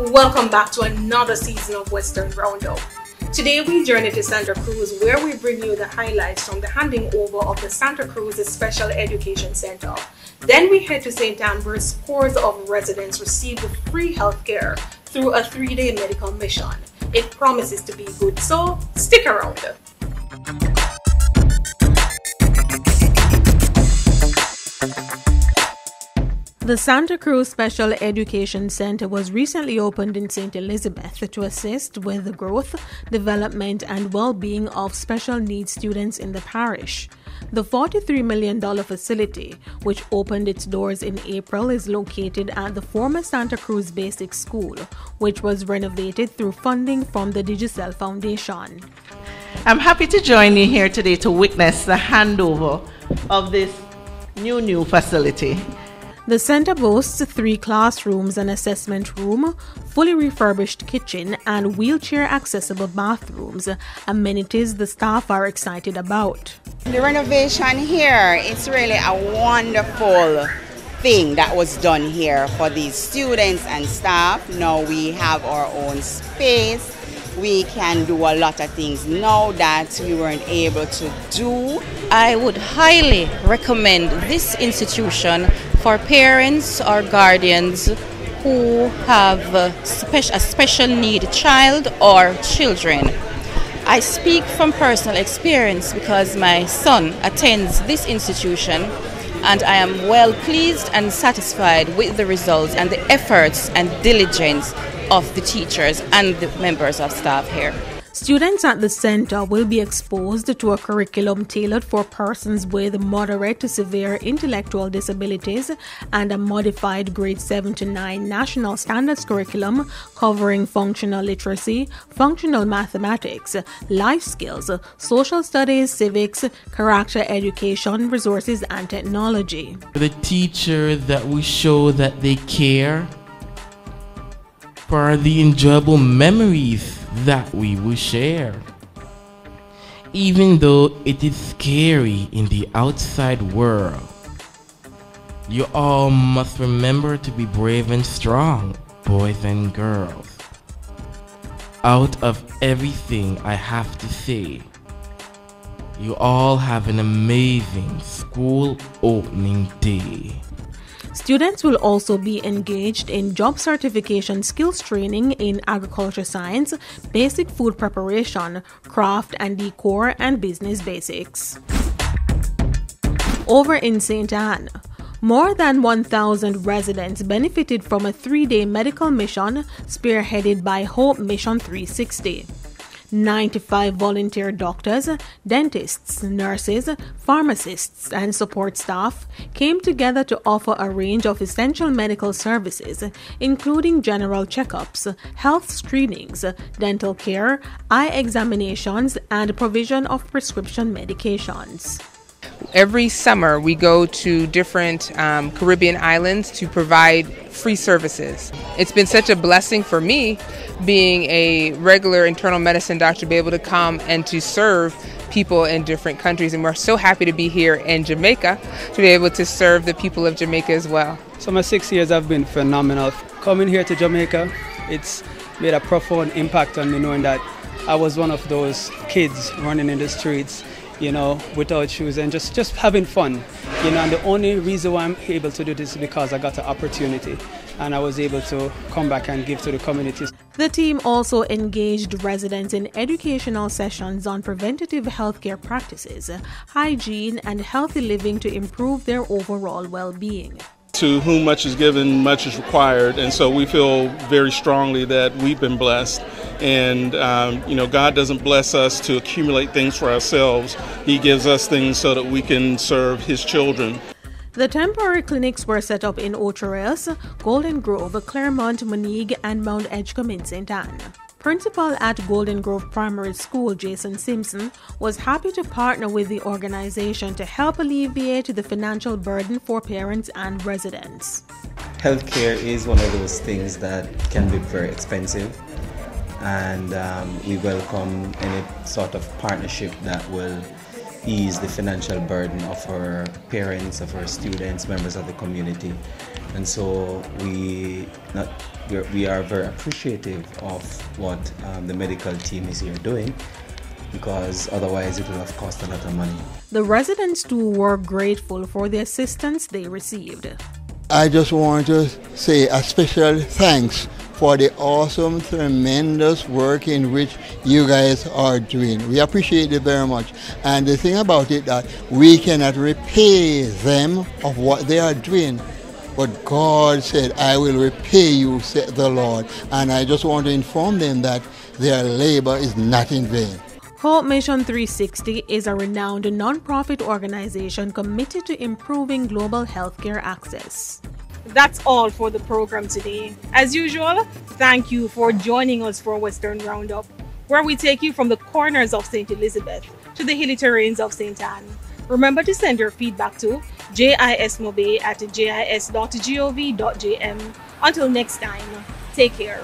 Welcome back to another season of Western Roundup. Today we journey to Santa Cruz, where we bring you the highlights from the handing over of the Santa Cruz Special Education Center. Then we head to St. Anne, where scores of residents receive free health care through a 3-day medical mission. It promises to be good, so stick around. The Santa Cruz Special Education Center was recently opened in St. Elizabeth to assist with the growth, development, and well-being of special needs students in the parish. The $43 million facility, which opened its doors in April, is located at the former Santa Cruz Basic School, which was renovated through funding from the Digicel Foundation. I'm happy to join you here today to witness the handover of this new facility. The center boasts 3 classrooms, an assessment room, fully refurbished kitchen, and wheelchair-accessible bathrooms, amenities the staff are excited about. The renovation here, it's really a wonderful thing that was done here for these students and staff. Now we have our own space. We can do a lot of things now that we weren't able to do. I would highly recommend this institution for parents or guardians who have a special need child or children. I speak from personal experience because my son attends this institution, and I am well pleased and satisfied with the results and the efforts and diligence of the teachers and the members of staff here. Students at the center will be exposed to a curriculum tailored for persons with moderate to severe intellectual disabilities and a modified grade 7 to 9 national standards curriculum covering functional literacy, functional mathematics, life skills, social studies, civics, character education, resources, and technology. The teacher that we show that they care for the enjoyable memories that we will share. Even though it is scary in the outside world, you all must remember to be brave and strong, boys and girls. Out of everything I have to say, you all have an amazing school opening day. Students will also be engaged in job certification skills training in agriculture science, basic food preparation, craft and decor, and business basics. Over in St. Anne, more than 1,000 residents benefited from a 3-day medical mission spearheaded by Hope Mission 360. 95 volunteer doctors, dentists, nurses, pharmacists, and support staff came together to offer a range of essential medical services, including general checkups, health screenings, dental care, eye examinations, and provision of prescription medications. Every summer we go to different Caribbean islands to provide free services. It's been such a blessing for me, being a regular internal medicine doctor, to be able to come and to serve people in different countries, and we're so happy to be here in Jamaica to be able to serve the people of Jamaica as well. So my 6 years have been phenomenal. Coming here to Jamaica, it's made a profound impact on me, knowing that I was one of those kids running in the streets, without shoes and just having fun, and the only reason why I'm able to do this is because I got an opportunity and I was able to come back and give to the community. The team also engaged residents in educational sessions on preventative healthcare practices, hygiene, and healthy living to improve their overall well-being. To whom much is given, much is required, and so we feel very strongly that we've been blessed. And God doesn't bless us to accumulate things for ourselves. He gives us things so that we can serve His children. The temporary clinics were set up in Ocho Golden Grove, Claremont, Monique, and Mount Edgecombe in St. Anne. Principal at Golden Grove Primary School, Jason Simpson, was happy to partner with the organization to help alleviate the financial burden for parents and residents. Healthcare is one of those things that can be very expensive, and we welcome any sort of partnership that will, ease the financial burden of our parents, of our students, members of the community. And so we are very appreciative of what the medical team is here doing, because otherwise it would have cost a lot of money. The residents too were grateful for the assistance they received. I just want to say a special thanks for the awesome, tremendous work in which you guys are doing. We appreciate it very much. And the thing about it that we cannot repay them of what they are doing. But God said, I will repay you, said the Lord. And I just want to inform them that their labor is not in vain. Hope Mission 360 is a renowned non-profit organization committed to improving global healthcare access. That's all for the program today. As usual, thank you for joining us for Western Roundup, where we take you from the corners of St. Elizabeth to the hilly terrains of St. Anne. Remember to send your feedback to jismobe@jis.gov.jm. Until next time, take care.